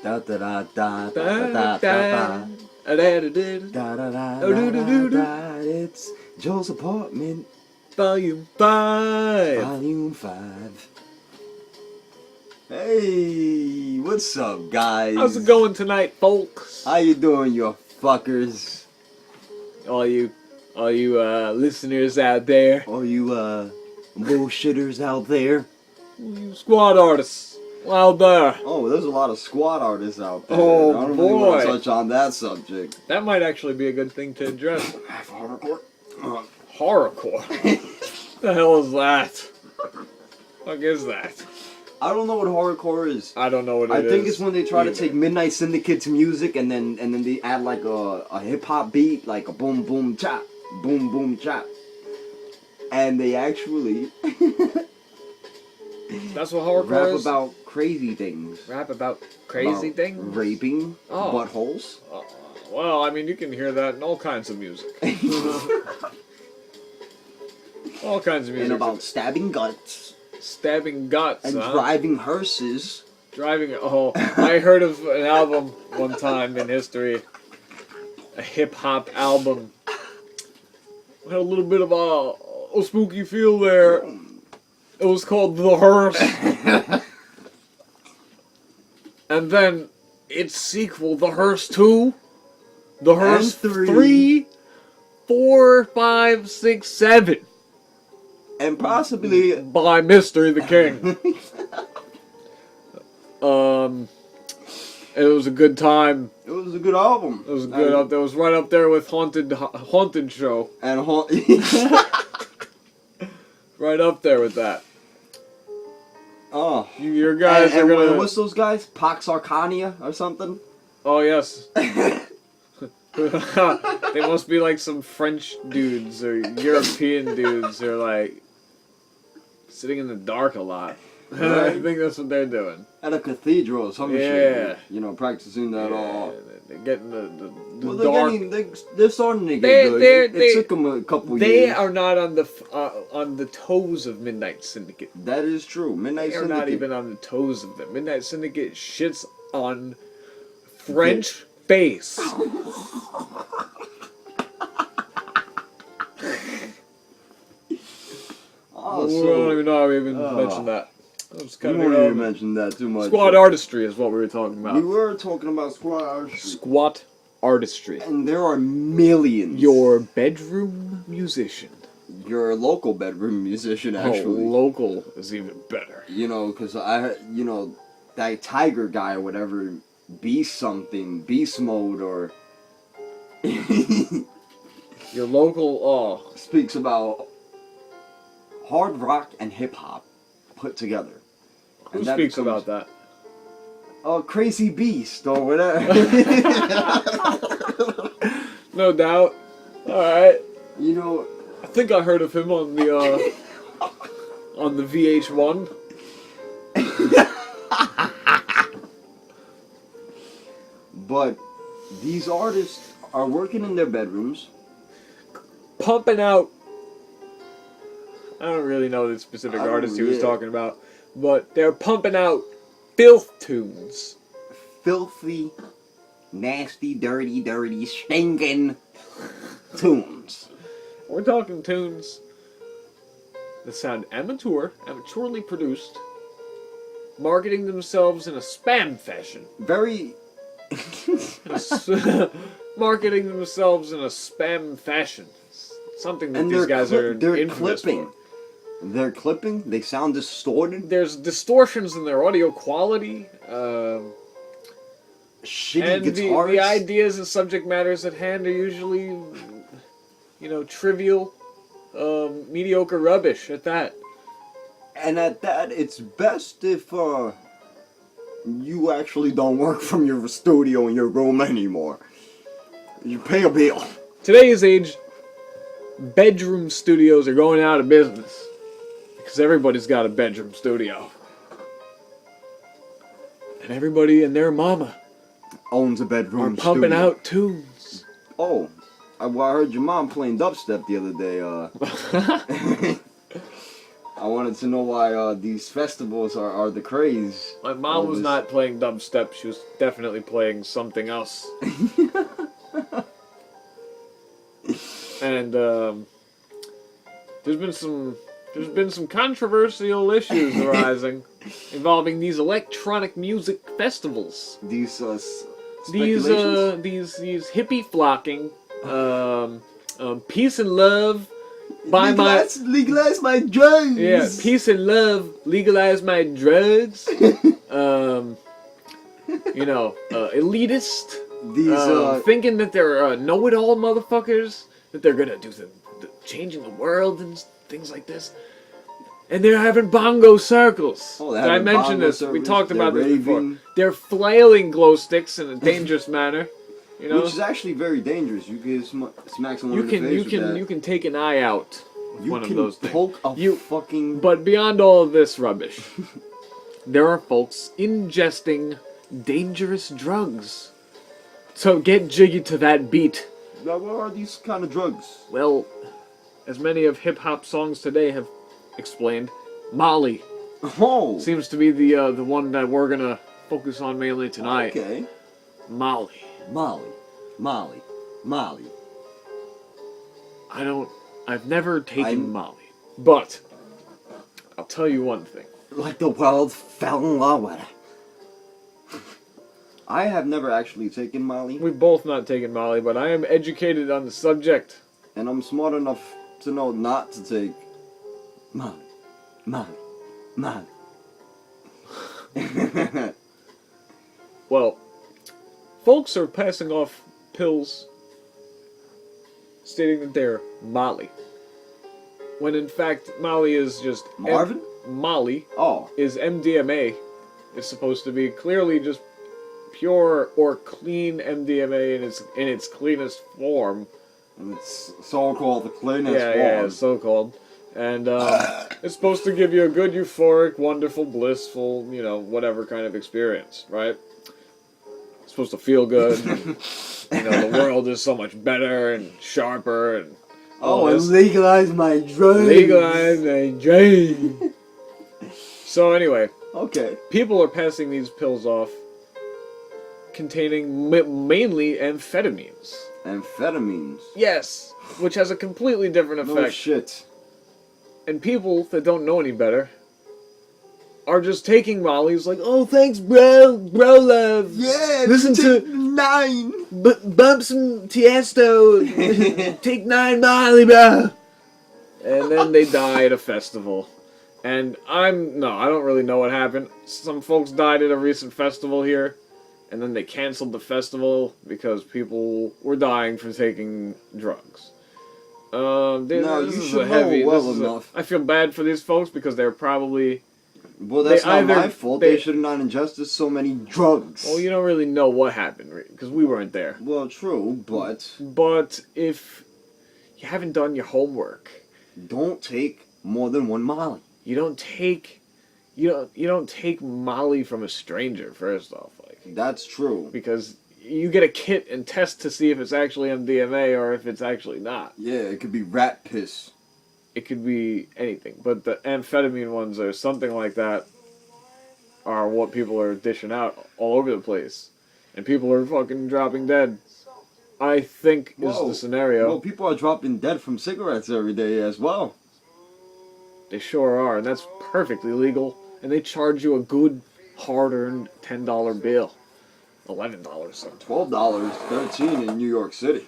Da da da da da da da da. Da da da da da. It's Joel's apartment, Volume 5. Volume 5. Hey, what's up, guys? How's it going tonight, folks? How you doing, you fuckers? All you listeners out there. All you bullshitters out there. You squad artists out there. Oh, there's a lot of squad artists out there. Oh, I don't really want to boy. touch on that subject. That might actually be a good thing to address. Horrorcore? Horrorcore? The hell is that? Fuck is that? I don't know what horrorcore is. I don't know what it is. I think it's when they try to either. take Midnight Syndicate to music and then they add like a hip hop beat, like a boom boom chop, boom boom chop, and they actually That's what horrorcore rap is? about crazy things. Rap about crazy About things? raping Oh. buttholes. Well, I mean, you can hear that in all kinds of music. All kinds of music. And about stabbing guts stabbing guts, and huh? driving hearses. Driving. Oh, I heard of an album one time in history. A hip hop album. Had a little bit of a spooky feel there. It was called The Hearse. And then its sequel, The Hearse 2. The Hearse And 3, 4, 5, 6, 7. And possibly By Mystary the King. It was a good time. it was a good album. It was good up there. It was right up there with Haunted Show. And Right up there with that. oh. Your guys are gonna. What's those guys? Pax Arcania or something? Oh yes. They must be like some French dudes or European dudes who are like sitting in the dark a lot. I think that's what they're doing. At a cathedral or some shit. You know, practicing that all. They're getting the Well, dark. they're starting to get good. It took them a couple They years. are not on the toes of Midnight Syndicate. That is true. Midnight They are Syndicate. not even on the toes of them. Midnight Syndicate shits on French face. Oh, I so, don't even know how we even mentioned that. That was you kind of won't even irrelevant. mention that too much. Squad artistry is what we were talking about. We were talking about squad artistry. Squat artistry. And there are millions. Your bedroom musician. Your local bedroom musician, actually. Oh, local is even better. You know, because that Tiger guy or whatever, Beast Mode, or Your local, speaks about hard rock and hip hop put together. who And that speaks becomes- about that? Crazy Beast or whatever. No doubt. Alright. You know, I think I heard of him on the VH1. but these artists are working in their bedrooms. Pumping out. I don't really know the specific I don't artist he was really- talking about, but they're pumping out filth tunes. Filthy, nasty, dirty, stinking tunes. We're talking tunes that sound amateurly produced, marketing themselves in a spam fashion. Very. Marketing themselves in a spam fashion. Something that And these guys are they're infamous clipping. for. They're clipping. They sound distorted. There's distortions in their audio quality. Shitty And guitars. the ideas and subject matters at hand are usually, trivial, mediocre rubbish at that. And at that, it's best if you actually don't work from your studio in your room anymore. You pay a bill. Today's age, bedroom studios are going out of business. Because everybody's got a bedroom studio. And everybody and their mama Owns a bedroom are pumping studio. out tunes. Oh, I heard your mom playing dubstep the other day. I wanted to know why these festivals are the craze. My mom was not playing dubstep. She was definitely playing something else. And there's been some controversial issues arising involving these electronic music festivals. These speculations? These hippie flocking, peace and love. Legalize my drugs. Yeah, peace and love. Legalize my drugs. Elitist. These Thinking that they're know-it-all motherfuckers. That they're gonna do the changing the world and things like this. And they're having bongo circles. Oh, Did I mention this? Circles. We talked about this before. Raving. They're flailing glow sticks in a dangerous manner. You know, which is actually very dangerous. You can smack someone in the face with that. You can take an eye out with one of those things. Poke a fucking. But beyond all of this rubbish, there are folks ingesting dangerous drugs. So get jiggy to that beat. Now, what are these kind of drugs? Well, as many of hip-hop songs today have explained, Molly seems to be the one that we're gonna focus on mainly tonight. Okay. Molly. I've never taken Molly, but I'll tell you one thing. Like the world fell in love with it. I have never actually taken Molly. We've both not taken Molly, but I am educated on the subject. And I'm smart enough to know not to take Molly. Well, folks are passing off pills stating that they're Molly. When in fact, Molly is just... Marvin? Molly is MDMA. It's supposed to be clearly just pure or clean MDMA in its cleanest form. And it's so-called the cleanest form. Yeah, so-called. And it's supposed to give you a good, euphoric, wonderful, blissful, whatever kind of experience, right? It's supposed to feel good. The world is so much better and sharper and... and legalize my drugs. Legalize my drugs. So anyway. Okay. People are passing these pills off containing mainly amphetamines. Amphetamines? Yes, which has a completely different effect. No shit. And people that don't know any better are just taking Molly's like, oh, thanks, bro love. Yeah, listen to 9. Bump some Tiesto. Take 9 Molly, bro. And then they die at a festival. And I don't really know what happened. Some folks died at a recent festival here. And then they canceled the festival because people were dying from taking drugs. You should know well enough. I feel bad for these folks because they're probably... Well, that's not my fault. They should have not ingested so many drugs. Well, you don't really know what happened because we weren't there. Well, true, but... But if you haven't done your homework... Don't take more than 1 Molly. You don't take Molly from a stranger, first off. That's true. Because you get a kit and test to see if it's actually MDMA or if it's actually not. Yeah, it could be rat piss. It could be anything. But the amphetamine ones or something like that are what people are dishing out all over the place. And people are fucking dropping dead. I think is the scenario. Well, people are dropping dead from cigarettes every day as well. They sure are, and that's perfectly legal. And they charge you a good, hard-earned $10 bill. $11, so. $12, $13 in New York City.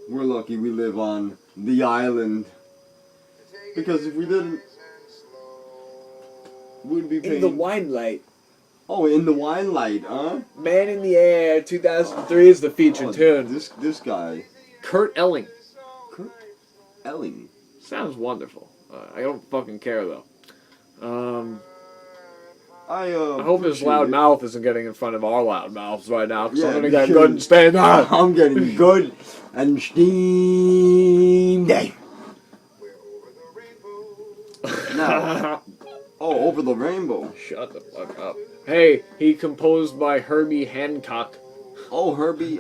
We're lucky we live on the island. Because if we didn't, we'd be paying... In the Wine Light. Oh, In the Wine Light, huh? Man in the Air, 2003 is the feature tune. This guy. Kurt Elling. Kurt Elling? Sounds wonderful. I don't fucking care, though. I hope his loud mouth isn't getting in front of our loud mouths right now, because I'm going to get good and stand up. I'm getting good and steamed. Now, Over the Rainbow. Shut the fuck up. Hey, he composed by Herbie Hancock. Oh, Herbie.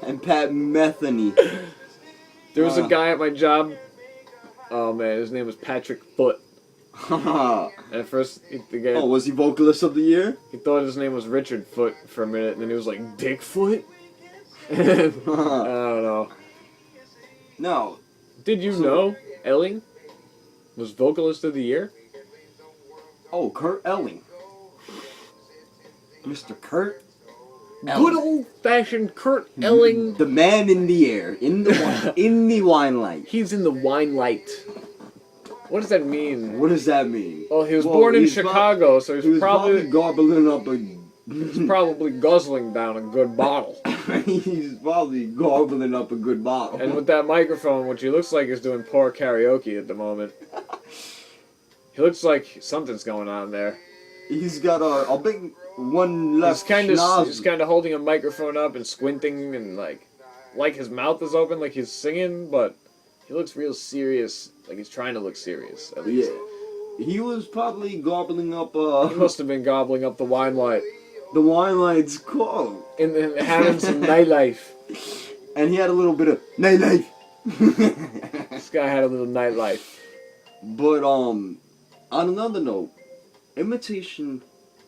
And Pat Metheny. There was a guy at my job. Oh man, his name was Patrick Foot. And at first, the guy. Oh, was he vocalist of the year? He thought his name was Richard Foot for a minute, and then he was like Dick Foot. I don't know. No. Did you know Elling was vocalist of the year? Oh, Kurt Elling. Mr. Kurt Good old-fashioned Kurt Elling. The man in the air, in the wine light. He's in the wine light. What does that mean? What does that mean? Well, he was born in Chicago, so he was probably gobbling up a... He's probably guzzling down a good bottle. He's probably gobbling up a good bottle. And with that microphone, which he looks like is doing poor karaoke at the moment. He looks like something's going on there. He's got a big one left He's kind of holding a microphone up and squinting and like his mouth is open like he's singing, but he looks real serious. Like he's trying to look serious, at least. Yeah. He was probably gobbling up He must have been gobbling up the wine light. The wine light's cold. And having some nightlife. And he had a little bit of nightlife. This guy had a little nightlife. But on another note, imitation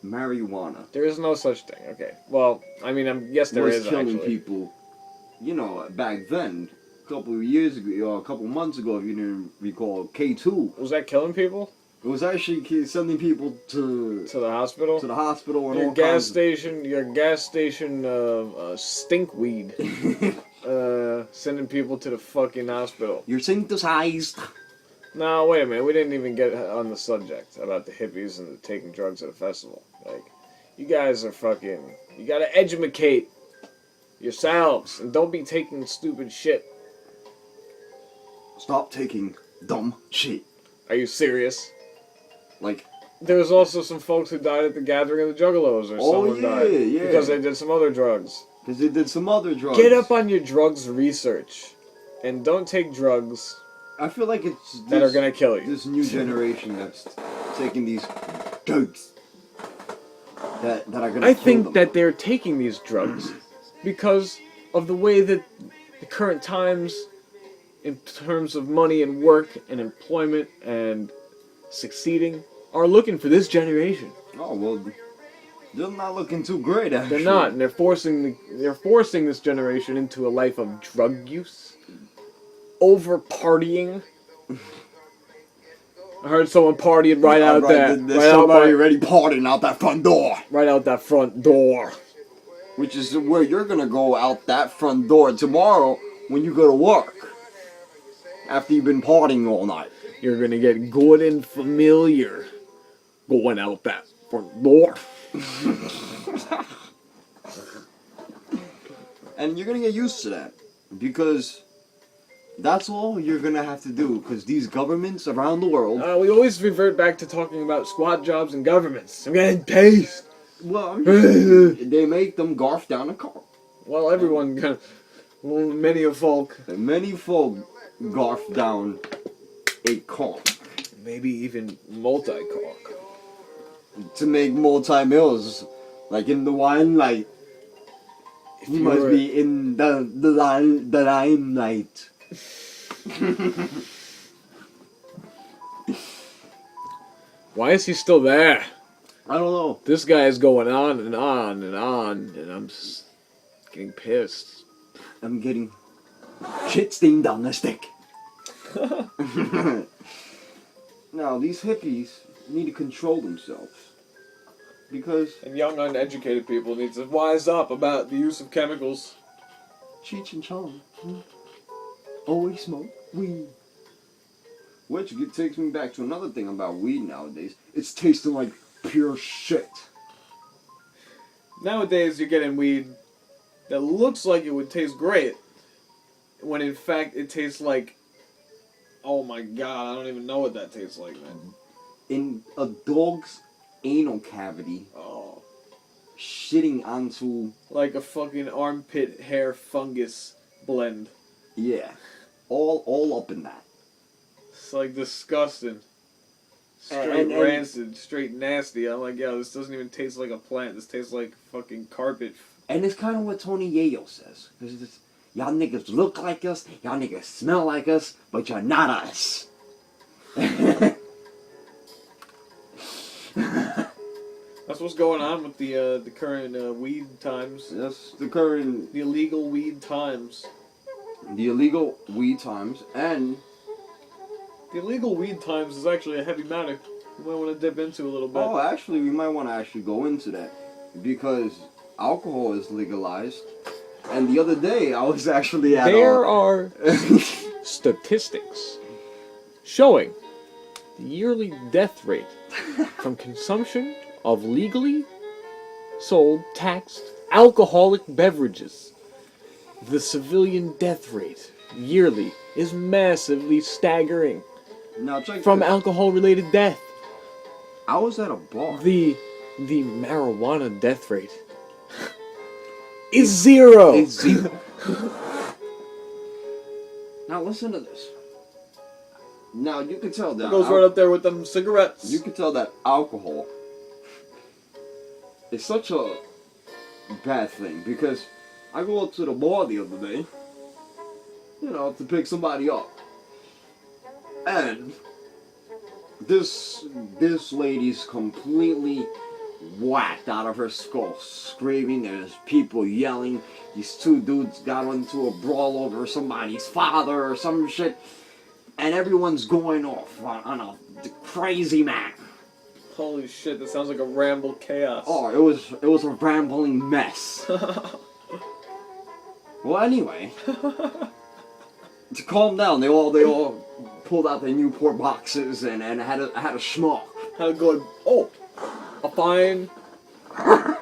marijuana. There is no such thing. Okay. Well, I mean, yes, there is killing actually. people. You know, back then, a couple of years ago, or a couple of months ago, if you didn't recall, K2. Was that killing people? It was actually sending people to the hospital. To the hospital and your all gas station, stinkweed. Sending people to the fucking hospital. You're synthesized. No, wait a minute. We didn't even get on the subject about the hippies and taking drugs at a festival. Like, you guys are fucking... You gotta educate yourselves and don't be taking stupid shit. Stop taking dumb shit. Are you serious? Like... There was also some folks who died at the gathering of the Juggalos, or someone died. Yeah. Because they did some other drugs. Because they did some other drugs. Get up on your drugs research. And don't take drugs... I feel like it's that are gonna kill you. This new generation that's taking these drugs that are gonna. I think that they're taking these drugs because of the way that the current times, in terms of money and work and employment and succeeding, are looking for this generation. Oh well, they're not looking too great. Actually, they're not, and they're forcing this generation into a life of drug use. Over partying. I heard someone partying right out there. There's somebody already partying out that front door. Right out that front door. Which is where you're gonna go out that front door tomorrow when you go to work. After you've been partying all night. You're gonna get good and familiar going out that front door. And you're gonna get used to that. Because... that's all you're gonna have to do, because these governments around the world... we always revert back to talking about squat jobs and governments. I'm getting paced. Well, they make them garf down a car. Well, everyone kind of... Well, many folk garf down a car. Maybe even multi-car. To make multi-mills, like in the wine light. He must be in the limelight. Why is he still there? I don't know. This guy is going on and on and on, and I'm just getting pissed. I'm getting shit steamed down the stick. Now, these hippies need to control themselves. Because... and young, uneducated people need to wise up about the use of chemicals. Cheech and Chong. Always smoke weed. Which takes me back to another thing about weed nowadays. It's tasting like pure shit. Nowadays, you're getting weed that looks like it would taste great, when in fact it tastes like... oh my god, I don't even know what that tastes like, man. In a dog's anal cavity. Oh. Shitting onto... like a fucking armpit hair fungus blend. Yeah. All up in that. It's like disgusting. Straight rancid, straight nasty. I'm like, yeah, this doesn't even taste like a plant. This tastes like fucking carpet. And it's kind of what Tony Yayo says. Because Y'all niggas look like us. Y'all niggas smell like us, but you're not us. That's what's going on with the current weed times. That's the current, The illegal weed times. the illegal weed times, and The illegal weed times is actually a heavy matter. You might want to dip into a little bit. oh, actually, we might want to actually go into that because alcohol is legalized. And the other day, I was actually at There are statistics showing the yearly death rate from consumption of legally sold, taxed alcoholic beverages. The civilian death rate yearly is massively staggering now check from this. alcohol-related death. I was at a bar. The marijuana death rate is zero. It's zero. Now listen to this. Now you can tell that It goes right up there with them cigarettes. you can tell that alcohol is such a bad thing because I go up to the bar the other day, you know, to pick somebody up, and this lady's completely whacked out of her skull, screaming. There's people yelling. These two dudes got into a brawl over somebody's father or some shit, and everyone's going off on a crazy man. Holy shit, that sounds like a ramble chaos. Oh, it was a rambling mess. Well, anyway, to calm down, they all pulled out their Newport boxes and had a smoke. Had a good, a fine,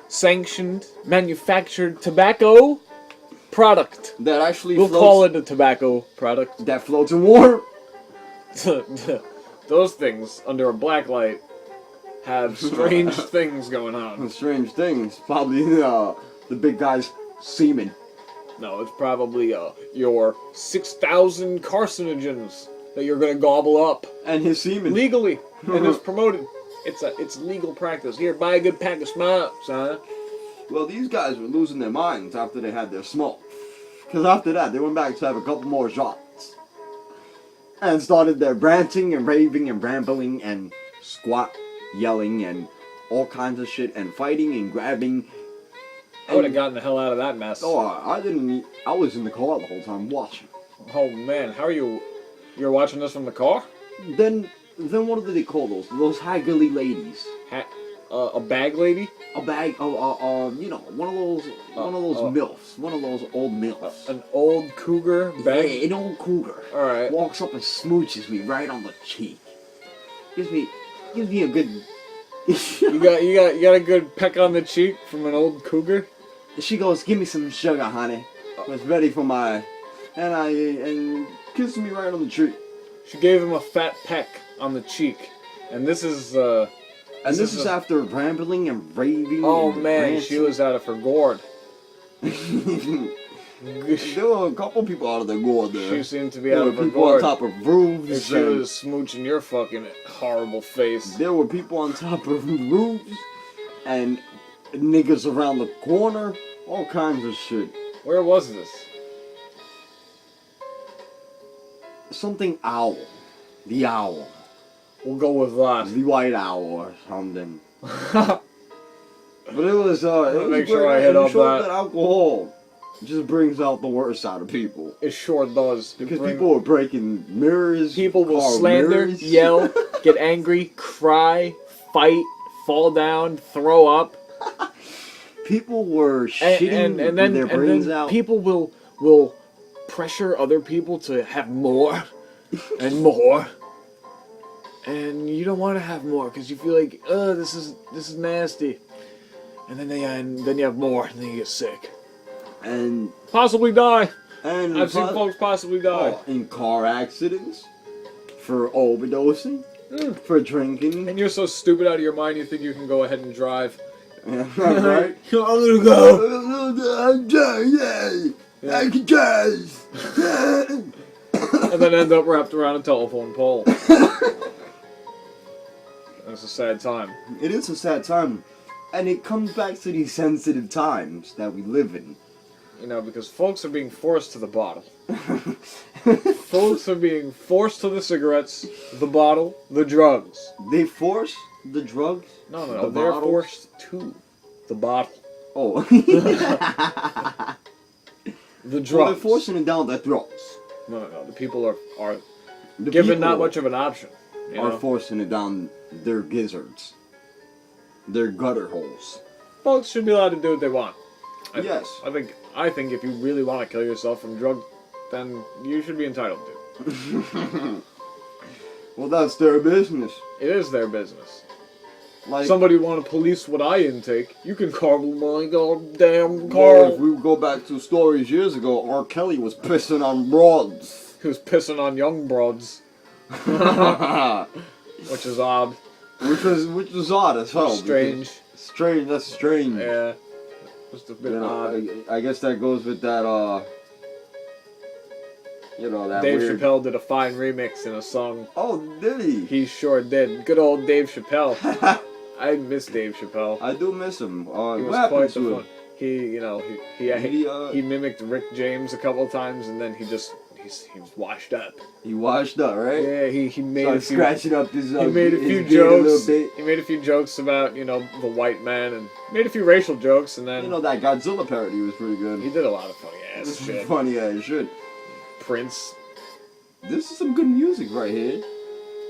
sanctioned, manufactured tobacco product. That actually We'll floats, call it a tobacco product. that floats in water. Those things, under a black light, have strange things going on. Strange things. Probably the big guy's semen. No, it's probably your 6,000 carcinogens that you're gonna gobble up And his semen. legally, and it's promoted. It's legal practice. Here, buy a good pack of smokes, huh? Well, these guys were losing their minds after they had their smoke. Because after that, they went back to have a couple more shots. And started their ranting and raving and rambling and squat yelling and all kinds of shit and fighting and grabbing. I would have gotten the hell out of that mess. Oh, I didn't. I was in the car the whole time watching. Oh man, how are you? You're watching this from the car? Then what do they call those? Those haggly ladies. A bag lady? A bag of, you know, one of those milfs, one of those old milfs. An old cougar bag? Yeah, an old cougar. All right. Walks up and smooches me right on the cheek. Gives me a good. You got a good peck on the cheek from an old cougar? She goes, "Give me some sugar, honey." Was ready for my, and kissed me right on the cheek. She gave him a fat peck on the cheek, and this is And this is after rambling and raving. Oh and man, ranting. she was out of her gourd. There were a couple people out of their gourd there. She seemed to be There out were of her people on gourd. top of roofs. If she and was smooching your fucking horrible face. there were people on top of roofs and niggas around the corner. All kinds of shit. Where was this? Something owl. The owl. We'll go with that. The white owl or something. But it was Make sure I great. hit It up showed that. that alcohol just brings out the worst out of people. It sure does. Because people were breaking mirrors. People will car slander, mirrors. yell, get angry, cry, fight, fall down, throw up. People were shitting and then their brains then out. people will pressure other people to have more and more. And you don't want to have more because you feel like, this is nasty. And then you have more, and then you get sick. And Possibly die. and I've seen folks possibly die. in car accidents, for overdosing, for drinking. And you're so stupid out of your mind, you think you can go ahead and drive. Yeah, right? I'm gonna go. I'm done, yeah. I can drive. And then end up wrapped around a telephone pole. That's a sad time. It is a sad time, and it comes back to these sensitive times that we live in. You know, because folks are being forced to the bottle. Folks are being forced to the cigarettes, the bottle, the drugs. They force the drugs? No, The they're bottles? forced to the bottle. Oh. The drugs. Well, they're forcing it down their throats. No. The people are The given people not much of an option. You are know? forcing it down their gizzards. Their gutter holes. Folks should be allowed to do what they want. Yes. I think if you really want to kill yourself from drugs, then you should be entitled to. Well, that's their business. It is their business. Like, Somebody want to police what I intake, you can carve my goddamn well, car. if we go back to stories years ago, R. Kelly was pissing on broads. He was pissing on young broads, which is odd. Which was odd as hell. Strange. Strange, that's strange. Yeah. Just a bit odd. I guess that goes with that, that Dave weird... Chappelle did a fine remix in a song. Oh, did he? He sure did. Good old Dave Chappelle. I miss Dave Chappelle. I do miss him. He What was happened quite to the him? fun. He mimicked Rick James a couple of times, and then he was washed up. He washed up, right? Yeah, he made Started a few, scratching up his he made a his few beard a little jokes. bit. He made a few jokes about the white man, and made a few racial jokes, and then That Godzilla parody was pretty good. he did a lot of funny ass shit. Funny as shit. Prince. This is some good music right here.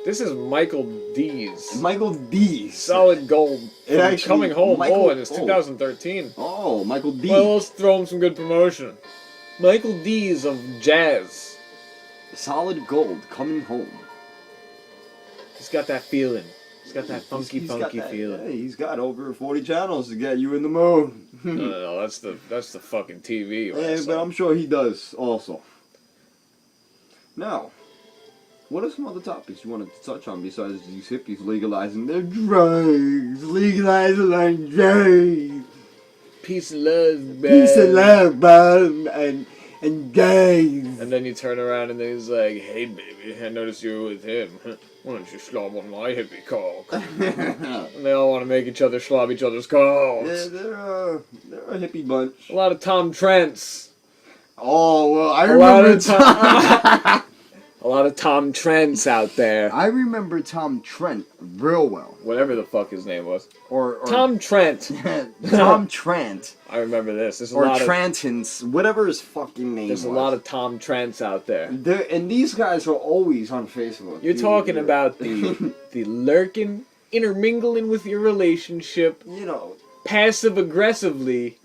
This is Michael D's. Michael D's. Solid gold. It From actually- Coming Home. Michael- And it's 2013. Oh, Michael D. Well, let's throw him some good promotion. Michael D's of jazz. Solid gold, coming home. He's got that feeling. He's got that funky He's got that- feeling. Hey, he's got over 40 channels to get you in the mood. No, that's the fucking TV. Yeah, but I'm sure he does also. Now, what are some other topics you wanted to touch on besides these hippies legalizing their drugs? Legalizing their drugs. Peace and love, man. Peace and love, man. And gays. And then you turn around and then he's like, "Hey, baby, I noticed you were with him. Why don't you slob on my hippie cock?" And they all want to make each other slob each other's cocks. Yeah, they're a hippie bunch. A lot of Tom Trents. Oh, well, I A lot remember of Tom. A lot of Tom Trents out there. I remember Tom Trent real well. Whatever the fuck his name was. Or Tom Trent. Tom Trent. I remember this. There's a Or lot Trantons, whatever his fucking name There's was. a lot of Tom Trents out there. And these guys are always on Facebook. You're talking about the lurking, intermingling with your relationship, passive aggressively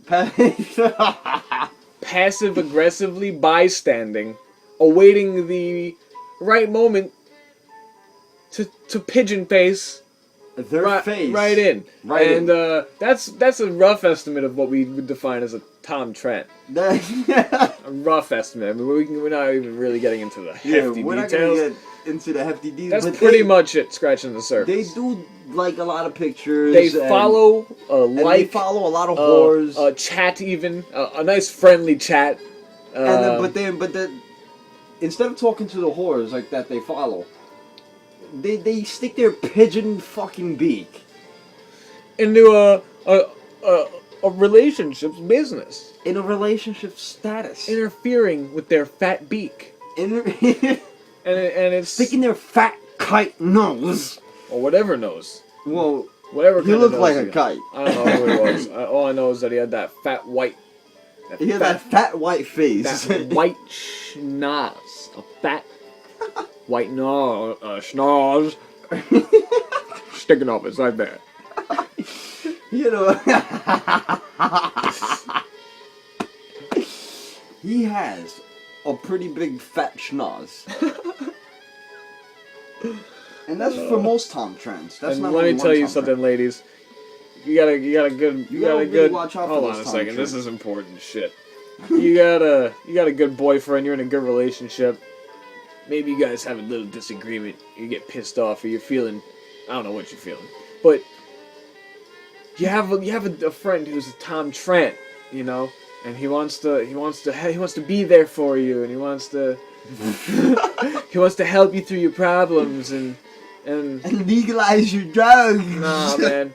bystanding, awaiting the right moment to pigeon face their face right in. Right and in. That's a rough estimate of what we would define as a Tom Trent. A rough estimate. I mean, we're not even really getting into the hefty we're details. not gonna get into the hefty details. That's but pretty much it, scratching the They surface. do like a lot of pictures. They and- follow, and they follow a lot of whores. chat even, a nice friendly chat. And then, but then, instead of talking to the whores like that, they follow. They stick their pigeon fucking beak into a relationship's business, in a relationship status, interfering with their fat beak, and it's sticking their fat kite nose or whatever nose. Well, whatever. he looked like a kite. I don't know who he was. All I know is that he had that fat white. He had that fat white face. That white schnoz. A fat white schnoz. Sticking up inside there. He has a pretty big fat schnoz. And that's for most Tom Trents. That's and not let only me tell one you Tom something, Trent. ladies. You got a good. really watch out for hold those on a Tom second. This Trents. is important shit. You got a good boyfriend. You're in a good relationship. Maybe you guys have a little disagreement. You get pissed off, or you're feeling. I don't know what you're feeling, but you have a friend who's a Tom Trent, and he wants to be there for you, and he wants to help you through your problems and legalize your drugs. nah, man.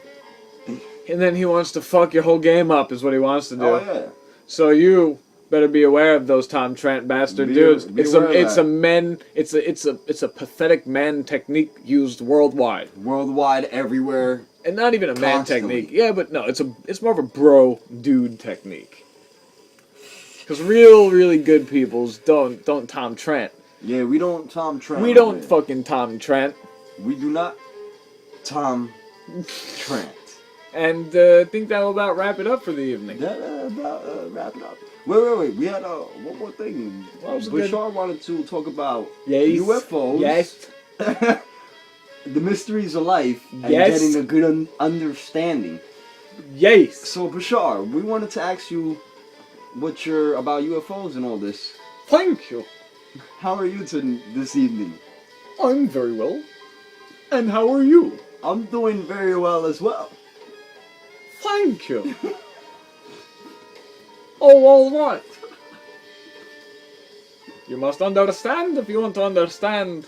And then he wants to fuck your whole game up, is what he wants to do. Oh yeah. So you Better be aware of those Tom Trent bastard Be- dudes. be It's aware of a that. it's a pathetic man technique used worldwide. Worldwide, everywhere. And not even a man Constantly. technique. Yeah, but no, it's more of a bro dude technique. Because really good peoples don't Tom Trent. Yeah, we don't Tom Trent. We don't fucking Tom Trent. We do not Tom Trent. And I think that'll about wrap it up for the evening. That about wrap it up. Wait. We had one more thing. What was good? Bashar wanted to talk about Yes. UFOs. Yes. The mysteries of life and Yes. getting a good understanding. Yes. So Bashar, we wanted to ask you what you're about UFOs and all this. Thank you. How are you this evening? I'm very well. And how are you? I'm doing very well as well. Thank you. Oh, all right. You must understand if you want to understand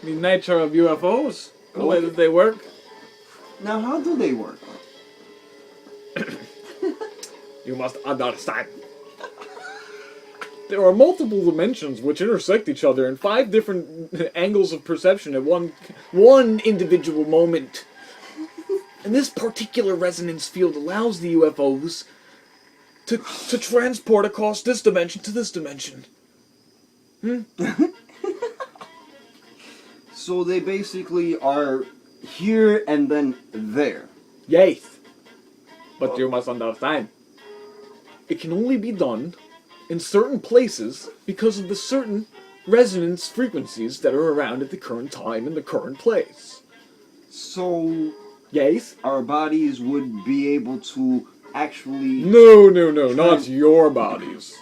the nature of UFOs, the way that they work. Now, how do they work? You must understand. There are multiple dimensions which intersect each other in 5 different angles of perception at one individual moment. And this particular resonance field allows the UFOs to transport across this dimension to this dimension. So they basically are here and then there. Yes. But you must understand. It can only be done in certain places because of the certain resonance frequencies that are around at the current time in the current place. So Yes? our bodies would be able to actually... No, not your bodies.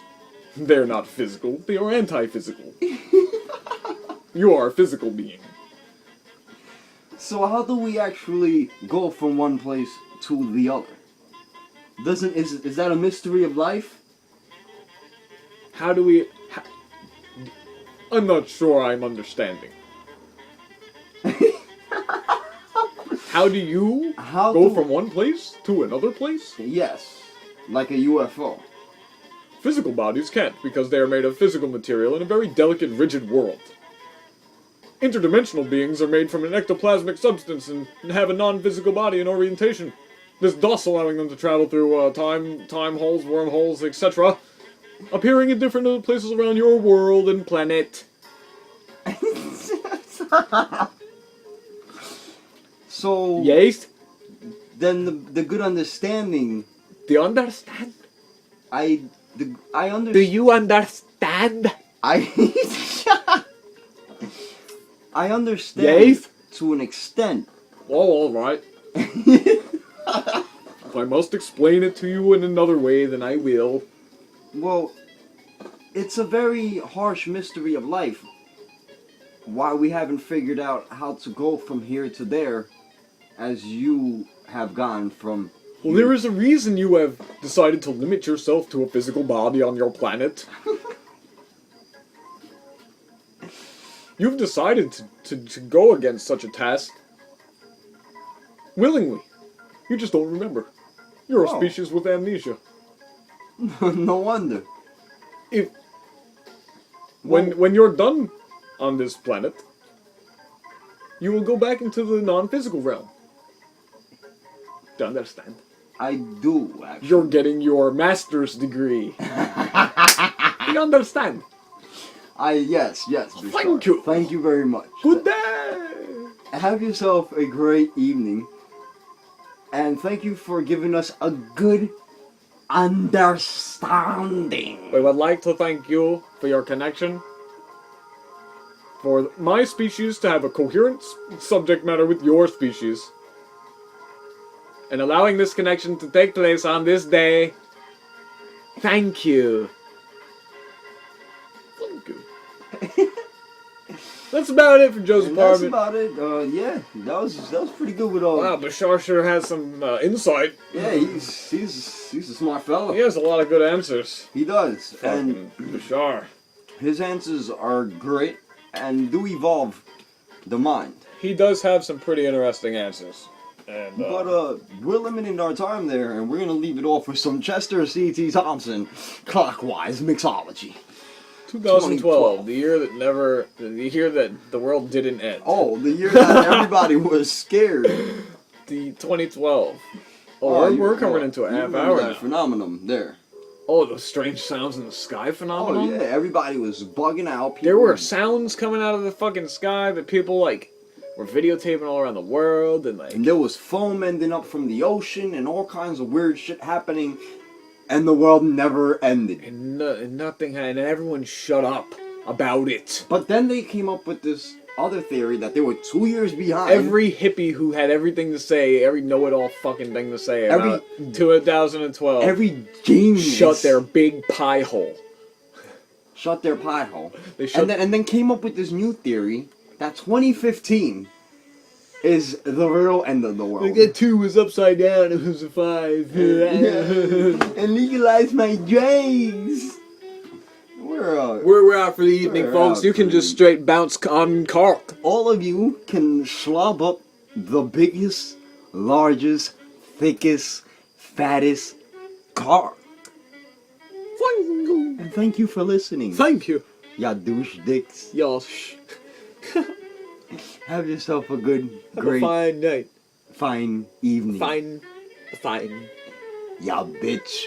They're not physical, they are anti-physical. You are a physical being. So how do we actually go from one place to the other? Is that a mystery of life? How do we... I'm not sure I'm understanding. How do you go from one place to another place? Yes, like a UFO. Physical bodies can't, because they are made of physical material in a very delicate, rigid world. Interdimensional beings are made from an ectoplasmic substance and have a non-physical body and orientation. This thus allowing them to travel through time holes, wormholes, etc., appearing in different places around your world and planet. So Yes? then the good understanding, Do you understand? I Do understand. you understand? I understand Yes? to an extent. Oh, alright. If I must explain it to you in another way, then I will. Well, it's a very harsh mystery of life. Why we haven't figured out how to go from here to there, as you have gone from. Well, there is a reason you have decided to limit yourself to a physical body on your planet. You've decided to go against such a task. Willingly. You just don't remember. You're a Oh. species with amnesia. No wonder. If when you're done on this planet, you will go back into the non-physical realm. Do you understand? I do, actually. You're getting your master's degree. Do you understand? Yes. Thank Bishar. you. Thank you very much. Good day! Have yourself a great evening. And thank you for giving us a good understanding. We would like to thank you for your connection. For my species to have a coherent subject matter with your species. And allowing this connection to take place on this day. Thank you. Thank you. That's about it for Joe's And that's apartment. about it. Yeah, that was pretty good with all. Wow, Bashar sure has some insight. Yeah, he's a smart fella. He has a lot of good answers. He does, Fucking and Bashar. his answers are great and do evolve the mind. He does have some pretty interesting answers. And, But we're limiting our time there, and we're gonna leave it off with some Chester C.T. Thompson clockwise mixology. 2012, the year that the world didn't end. Oh, the year that everybody was scared. The 2012. Oh, we're coming into a half hour that now. phenomenon there. Oh, the strange sounds in the sky phenomenon? Oh yeah, everybody was bugging out. There were sounds coming out of the fucking sky that people, like, were videotaping all around the world, and, like... And there was foam ending up from the ocean, and all kinds of weird shit happening, and the world never ended. And nothing, and everyone shut up about it. But then they came up with this other theory that they were 2 years behind. Every hippie who had everything to say, every know-it-all fucking thing to say about 2012... Every genius shut their big pie hole. Shut their pie hole. They shut and then came up with this new theory that 2015 is the real end of the world. Like that 2 was upside down, it was a 5. And legalize my drugs. We're out for the evening, folks. You can just straight bounce on cork. All of you can slob up the biggest, largest, thickest, fattest cork. And thank you for listening. Thank you. Ya douche dicks. Y'all Have yourself a good, have great, a fine night. fine evening. Fine. Ya bitch.